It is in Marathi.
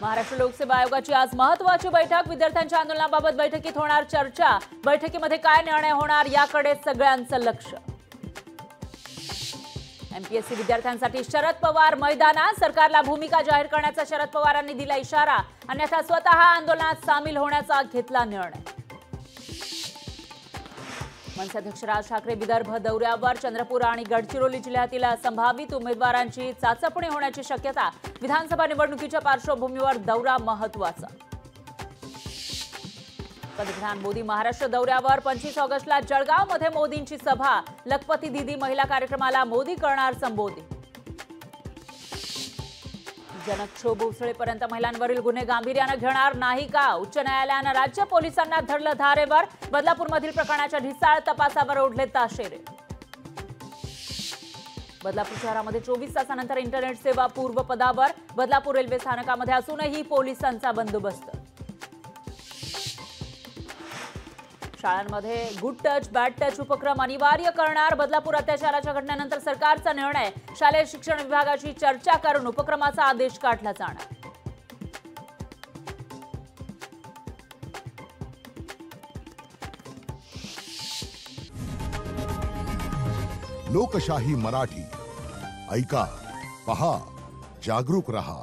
महाराष्ट्र लोकसेवा आयोगाची आज महत्त्वाची बैठक। विद्यार्थ्यांच्या आंदोलनाबाबत बैठकीत होणार चर्चा। बैठकीमध्ये काय निर्णय होणार याकडे सगळ्यांचं लक्ष। एमपीएससी विद्यार्थ्यांसाठी शरद पवार मैदानात। सरकारला भूमिका जाहीर करण्याचा शरद पवारांनी दिला इशारा, अन्यथा स्वतः आंदोलनात सामील होण्याचा घेतला निर्णय। मनसे अध्यक्ष राज ठाकरे विदर्भ दौऱ्यावर। चंद्रपूर आणि गडचिरोली जिल्ह्यातील संभावित उमेदवारांची चाचपणी होण्याची शक्यता। विधानसभा निवडणुकीच्या पार्श्वभूमीवर दौरा महत्त्वाचा। पंतप्रधान मोदी महाराष्ट्र दौऱ्यावर। 25 ऑगस्टला जळगावमध्ये मोदींची सभा। लखपती दीदी महिला कार्यक्रमाला मोदी करणार संबोधित। जनक्षोभ उसळेपर्यंत महिलांवरील गुन्हे गांभीर्याने घेणार नाही का? उच्च न्यायालयाने राज्य पोलिसांना धरलं धारेवर। बदलापूरमधील प्रकरणाच्या ढिसाळ तपासावर ओढले ताशेरे। बदलापूर शहरामध्ये 24 तासानंतर इंटरनेट सेवा पूर्वपदावर। बदलापूर रेल्वे स्थानकामध्ये असूनही पोलिसांचा बंदोबस्त। शाळांमध्ये गुड टच बॅड टच उपक्रम अनिवार्य करणार। बदलापूर अत्याचाराच्या घटनेनंतर सरकारचा निर्णय। शालेय शिक्षण विभागाची चर्चा करून उपक्रमाचा आदेश काढला जाणार। लोकशाही मराठी ऐका, पहा, जागरूक रहा।